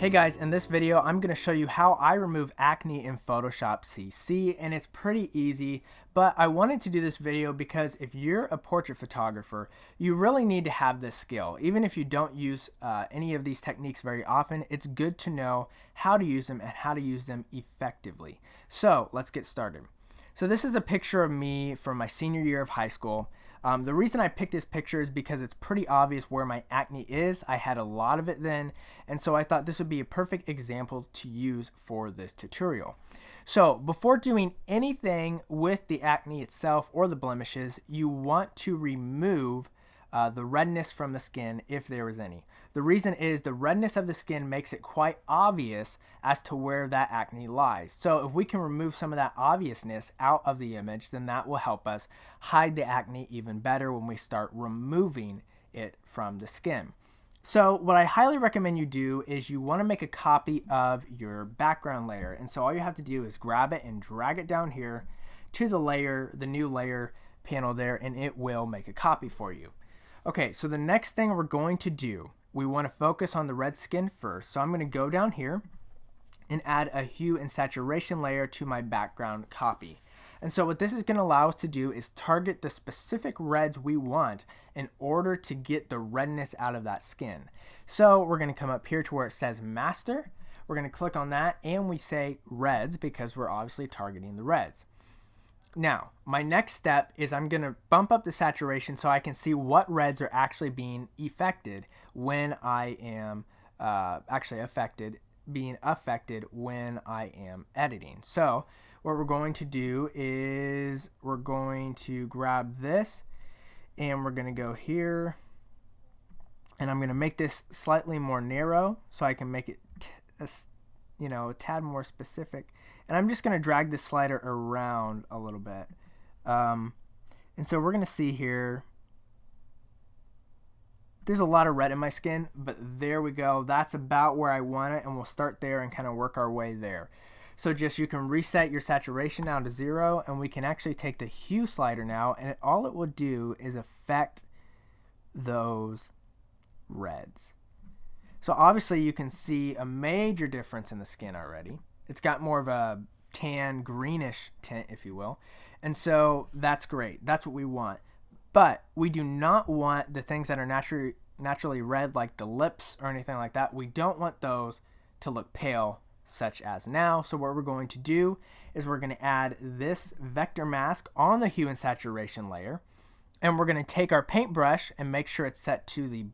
Hey guys, in this video I'm going to show you how I remove acne in Photoshop CC, and it's pretty easy, but I wanted to do this video because if you're a portrait photographer, you really need to have this skill. Even if you don't use any of these techniques very often, it's good to know how to use them and how to use them effectively. So let's get started. So this is a picture of me from my senior year of high school. The reason I picked this picture is because it's pretty obvious where my acne is. I had a lot of it then, and so I thought this would be a perfect example to use for this tutorial. So before doing anything with the acne itself or the blemishes, you want to remove the redness from the skin if there is any. The reason is the redness of the skin makes it quite obvious as to where that acne lies. So if we can remove some of that obviousness out of the image, then that will help us hide the acne even better when we start removing it from the skin. So what I highly recommend you do is you want to make a copy of your background layer. And so all you have to do is grab it and drag it down here to the layer, the new layer panel there, and it will make a copy for you. Okay, so the next thing we're going to do, we want to focus on the red skin first. So I'm going to go down here and add a hue and saturation layer to my background copy. And so what this is going to allow us to do is target the specific reds we want in order to get the redness out of that skin. So we're going to come up here to where it says master. We're going to click on that and we say reds because we're obviously targeting the reds. Now, my next step is I'm going to bump up the saturation so I can see what reds are actually being affected when I am being affected when I am editing. So what we're going to do is we're going to grab this and we're going to go here and I'm going to make this slightly more narrow so I can make it a tad more specific, and I'm just going to drag this slider around a little bit, and so we're going to see here there's a lot of red in my skin, but there we go, that's about where I want it, and we'll start there and kind of work our way there. So just you can reset your saturation down to 0, and we can actually take the hue slider now, and all it will do is affect those reds. So obviously you can see a major difference in the skin already. It's got more of a tan greenish tint, if you will. And so that's great. That's what we want. But we do not want the things that are naturally red, like the lips or anything like that. We don't want those to look pale, such as now. So what we're going to do is we're going to add this vector mask on the hue and saturation layer. And we're going to take our paintbrush and make sure it's set to the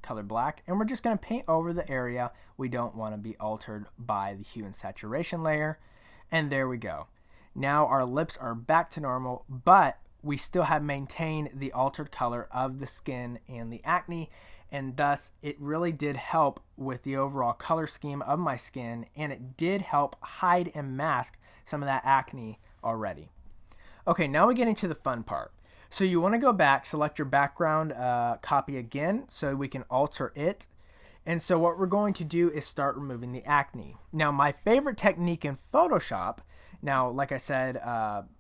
color black, and we're just going to paint over the area we don't want to be altered by the hue and saturation layer. And there we go. Now our lips are back to normal, but we still have maintained the altered color of the skin and the acne, and thus it really did help with the overall color scheme of my skin, and it did help hide and mask some of that acne already. Okay, now we get into the fun part. So you want to go back, select your background copy again so we can alter it. And so what we're going to do is start removing the acne. Now my favorite technique in Photoshop, now like I said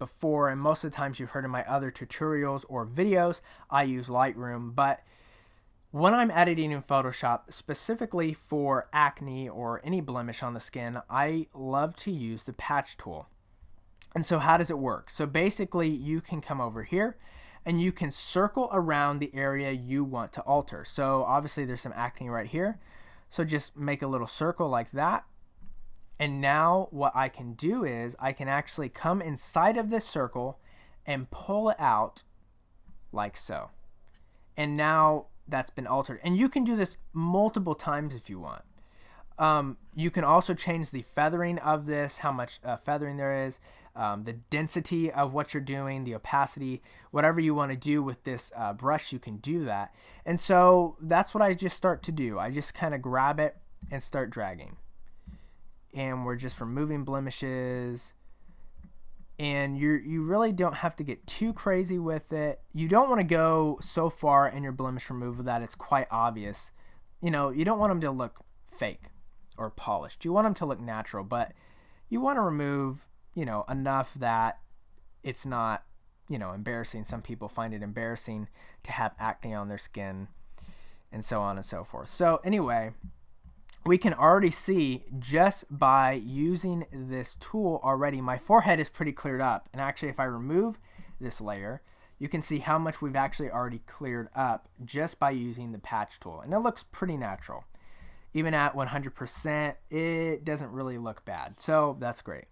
before, and most of the times you've heard in my other tutorials or videos, I use Lightroom. But when I'm editing in Photoshop, specifically for acne or any blemish on the skin, I love to use the patch tool. And so how does it work? So basically you can come over here and you can circle around the area you want to alter. So obviously there's some acne right here. So just make a little circle like that. And now what I can do is I can actually come inside of this circle and pull it out like so. And now that's been altered. And you can do this multiple times if you want. You can also change the feathering of this, how much feathering there is, the density of what you're doing, the opacity, whatever you want to do with this brush, you can do that. And so that's what I just start to do. I just kind of grab it and start dragging. And we're just removing blemishes. And you really don't have to get too crazy with it. You don't want to go so far in your blemish removal that it's quite obvious. You know, you don't want them to look fake or polished. You want them to look natural, but you want to remove, enough that it's not, embarrassing. Some people find it embarrassing to have acne on their skin and so on and so forth. So anyway, we can already see just by using this tool already, my forehead is pretty cleared up. And actually, if I remove this layer, you can see how much we've actually already cleared up just by using the patch tool. And it looks pretty natural. Even at 100%, it doesn't really look bad. So that's great.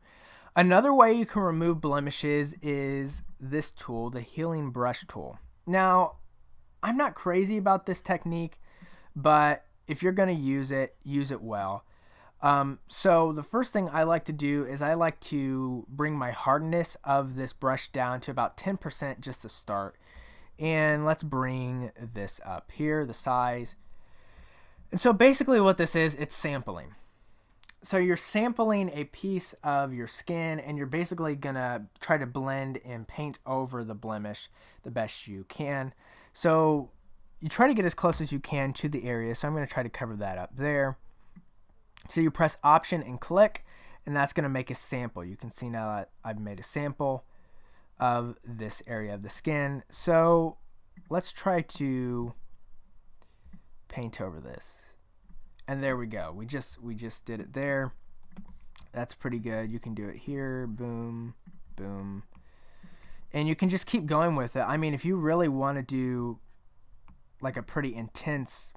Another way you can remove blemishes is this tool, the healing brush tool. Now, I'm not crazy about this technique, but if you're going to use it well. So the first thing I like to do is I like to bring my hardness of this brush down to about 10% just to start. And let's bring this up here, the size. And so basically what this is, it's sampling. So you're sampling a piece of your skin and you're basically going to try to blend and paint over the blemish the best you can. So you try to get as close as you can to the area. So I'm going to try to cover that up there. So you press Option and click, and that's going to make a sample. You can see now that I've made a sample of this area of the skin. So let's try to paint over this. And there we go. We just did it there. That's pretty good. You can do it here. Boom, boom. And you can just keep going with it. I mean, if you really want to do like a pretty intense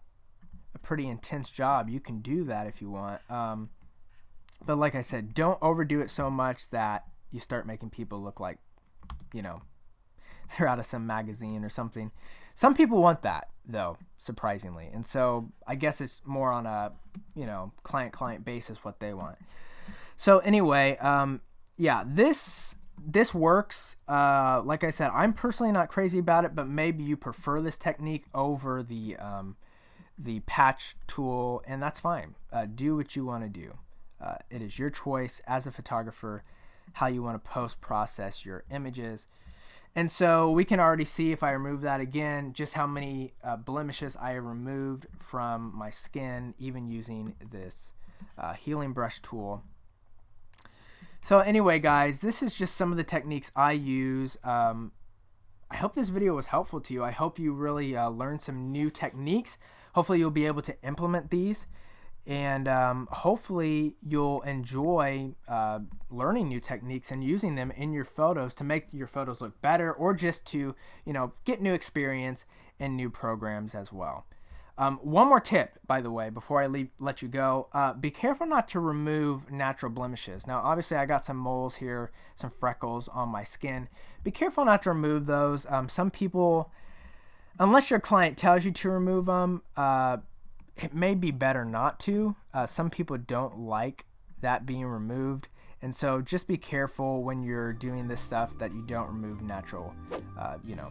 job, you can do that if you want. But like I said, don't overdo it so much that you start making people look like, you know, they're out of some magazine or something. Some people want that though, surprisingly. And so I guess it's more on a, you know, client basis what they want. So anyway, yeah, this works. Like I said, I'm personally not crazy about it, but maybe you prefer this technique over the patch tool, and that's fine. Do what you want to do. It is your choice as a photographer how you want to post-process your images. And so we can already see, if I remove that again, just how many blemishes I have removed from my skin, even using this healing brush tool. So anyway, guys, this is just some of the techniques I use. I hope this video was helpful to you. I hope you really learned some new techniques. Hopefully you'll be able to implement these, and hopefully you'll enjoy learning new techniques and using them in your photos to make your photos look better, or just to, you know, get new experience in new programs as well. One more tip, by the way, before I let you go, be careful not to remove natural blemishes. Now, obviously, I got some moles here, some freckles on my skin. Be careful not to remove those. Some people, unless your client tells you to remove them, it may be better not to. Some people don't like that being removed. And so just be careful when you're doing this stuff that you don't remove natural, you know,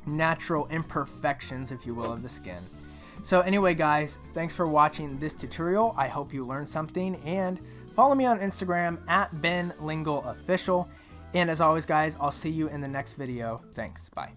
natural imperfections, if you will, of the skin. So anyway, guys, thanks for watching this tutorial. I hope you learned something, and follow me on Instagram at BenLingelOfficial. And as always, guys, I'll see you in the next video. Thanks. Bye.